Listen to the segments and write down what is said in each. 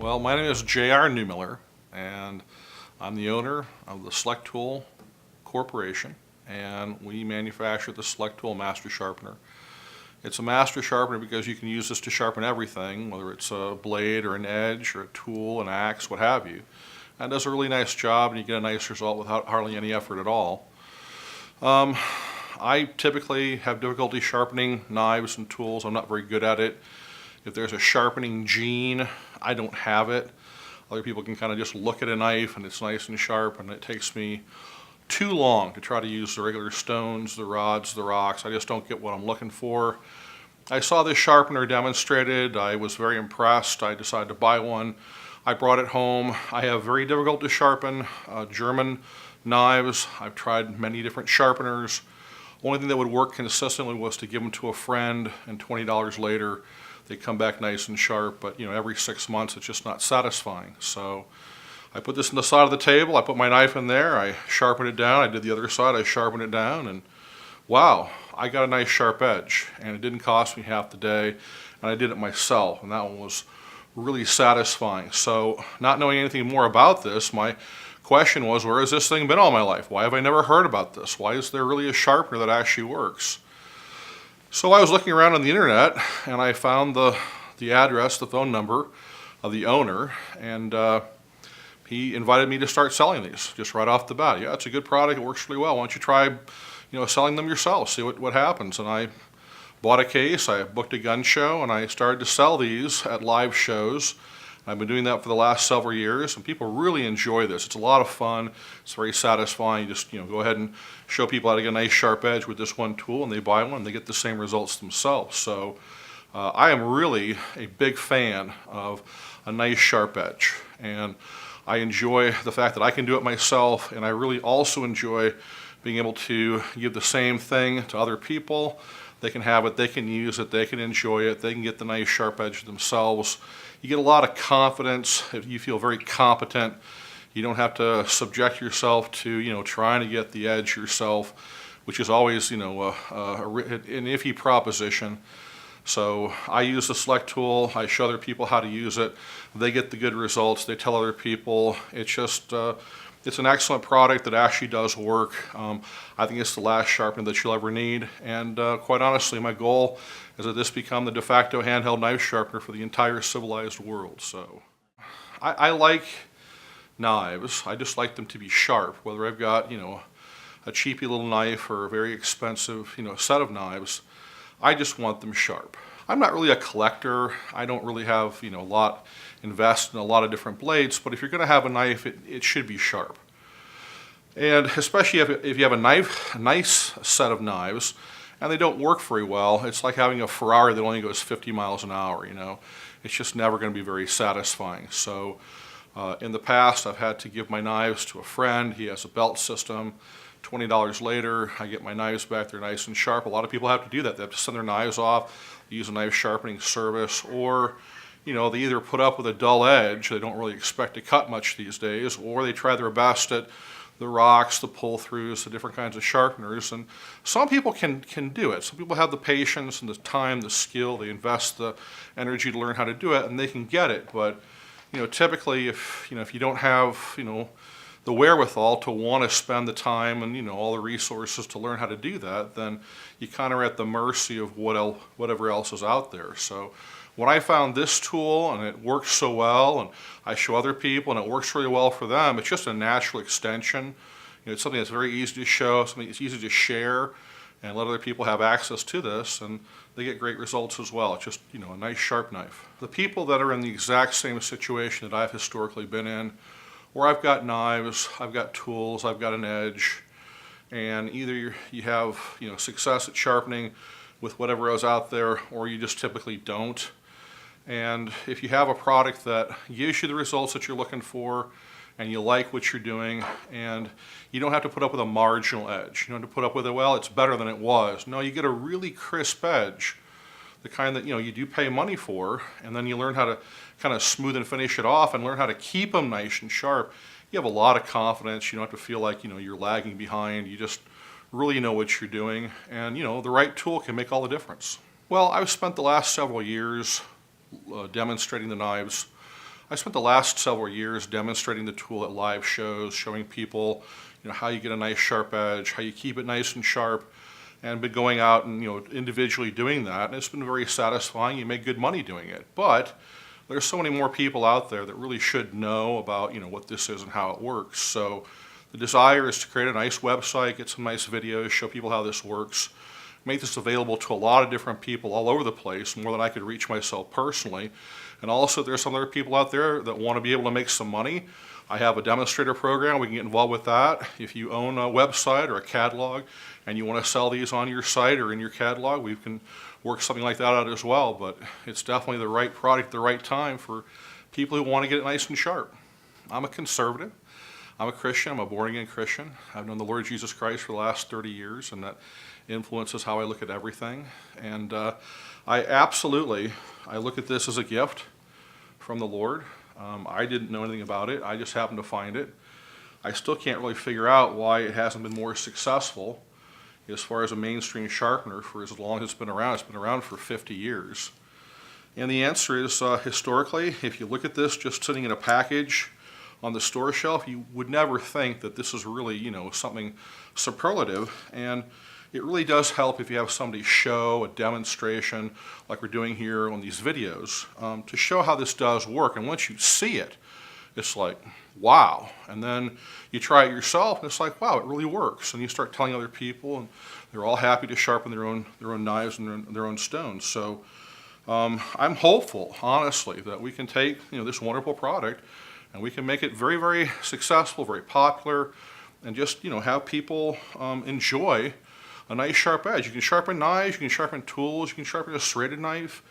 Well, my name is J.R. Neumiller, and I'm the owner of the Select Tool Corporation, and we manufacture the Select Tool Master Sharpener. It's a master sharpener because you can use this to sharpen everything, whether it's a blade or an edge or a tool, an axe, what have you. And it does a really nice job, and you get a nice result without hardly any effort at all. I typically have difficulty sharpening knives and tools. I'm not very good at it. If there's a sharpening gene, I don't have it. Other people can kind of just look at a knife and it's nice and sharp, and it takes me too long to try to use the regular stones, the rods, the rocks. I just don't get what I'm looking for. I saw this sharpener demonstrated. I was very impressed. I decided to buy one. I brought it home. I have very difficult to sharpen German knives. I've tried many different sharpeners. Only thing that would work consistently was to give them to a friend, and $20 later they come back nice and sharp, but every 6 months it's just not satisfying. So I put this on the side of the table, I put my knife in there, I sharpened it down, I did the other side, I sharpened it down, and wow, I got a nice sharp edge, and it didn't cost me half the day, and I did it myself, and that one was really satisfying. So not knowing anything more about this, my question was, where has this thing been all my life? Why have I never heard about this? Why is there really a sharpener that actually works? So I was looking around on the internet, and I found the address, the phone number of the owner, and he invited me to start selling these just right off the bat. Yeah, it's a good product, it works really well. Why don't you try selling them yourself, see what happens. And I bought a case, I booked a gun show, and I started to sell these at live shows. I've been doing that for the last several years, and people really enjoy this. It's a lot of fun. It's very satisfying. You just go ahead and show people how to get a nice sharp edge with this one tool, and they buy one, and they get the same results themselves. So I am really a big fan of a nice sharp edge, and I enjoy the fact that I can do it myself, and I really also enjoy being able to give the same thing to other people. They can have it, they can use it, they can enjoy it, they can get the nice sharp edge themselves. You get a lot of confidence. You feel very competent. You don't have to subject yourself to trying to get the edge yourself, which is always an iffy proposition. So I use the Select tool. I show other people how to use it. They get the good results. They tell other people. It's just it's an excellent product that actually does work. I think it's the last sharpener that you'll ever need, and quite honestly, my goal is that this become the de facto handheld knife sharpener for the entire civilized world. So I like knives. I just like them to be sharp, whether I've got a cheapy little knife or a very expensive set of knives. I just want them sharp. I'm not really a collector. I don't really have a lot invest in a lot of different blades, but if you're going to have a knife, it should be sharp. And especially if you have a nice set of knives and they don't work very well, it's like having a Ferrari that only goes 50 miles an hour. It's just never going to be very satisfying. So in the past, I've had to give my knives to a friend. He has a belt system. $20 later, I get my knives back. They're nice and sharp. A lot of people have to do that. They have to send their knives off, use a knife sharpening service, or they either put up with a dull edge, they don't really expect to cut much these days, or they try their best at the rocks, the pull-throughs, the different kinds of sharpeners. And some people can do it. Some people have the patience and the time, the skill, they invest the energy to learn how to do it, and they can get it. But typically if you don't have the wherewithal to want to spend the time and all the resources to learn how to do that, then you kind of are at the mercy of whatever else is out there. So when I found this tool and it works so well, and I show other people and it works really well for them, it's just a natural extension. It's something that's very easy to show, something that's easy to share, and let other people have access to this, and they get great results as well. It's just a nice sharp knife. The people that are in the exact same situation that I've historically been in, where I've got knives, I've got tools, I've got an edge, and either you have success at sharpening with whatever is out there, or you just typically don't. And if you have a product that gives you the results that you're looking for, and you like what you're doing, and you don't have to put up with a marginal edge. You don't have to put up with it, well, it's better than it was. No, you get a really crisp edge, the kind that you do pay money for, and then you learn how to kind of smooth and finish it off and learn how to keep them nice and sharp. You have a lot of confidence. You don't have to feel like you're lagging behind. You just really know what you're doing, and the right tool can make all the difference. Well, I've spent the last several years demonstrating the knives. I spent the last several years demonstrating the tool at live shows, showing people, how you get a nice sharp edge, how you keep it nice and sharp, and been going out and, individually doing that, and it's been very satisfying. You make good money doing it, but there's so many more people out there that really should know about, what this is and how it works. So the desire is to create a nice website, get some nice videos, show people how this works, make this available to a lot of different people all over the place, more than I could reach myself personally. And also there's some other people out there that want to be able to make some money. I have a demonstrator program. We can get involved with that. If you own a website or a catalog and you want to sell these on your site or in your catalog, we can work something like that out as well. But it's definitely the right product at the right time for people who want to get it nice and sharp. I'm a conservative. I'm a Christian. I'm a born-again Christian. I've known the Lord Jesus Christ for the last 30 years, and that influences how I look at everything. And I look at this as a gift from the Lord. I didn't know anything about it. I just happened to find it. I still can't really figure out why it hasn't been more successful as far as a mainstream sharpener for as long as it's been around. It's been around for 50 years. And the answer is, historically, if you look at this just sitting in a package on the store shelf, you would never think that this is really, something superlative. And it really does help if you have somebody show a demonstration like we're doing here on these videos to show how this does work. And once you see it, it's like, wow. And then you try it yourself and it's like, wow, it really works. And you start telling other people and they're all happy to sharpen their own knives and their own stones. So I'm hopeful, honestly, that we can take this wonderful product and we can make it very, very successful, very popular, and just have people enjoy a nice sharp edge. You can sharpen knives, you can sharpen tools, you can sharpen a serrated knife,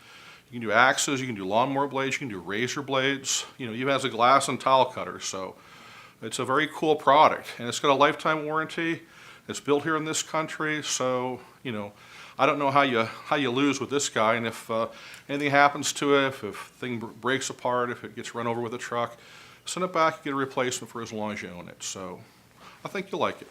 you can do axes, you can do lawnmower blades, you can do razor blades, even has a glass and tile cutter. So it's a very cool product, and it's got a lifetime warranty. It's built here in this country, so I don't know how you lose with this guy. And if anything happens to it, if thing breaks apart, if it gets run over with a truck, send it back, you get a replacement for as long as you own it. So I think you'll like it.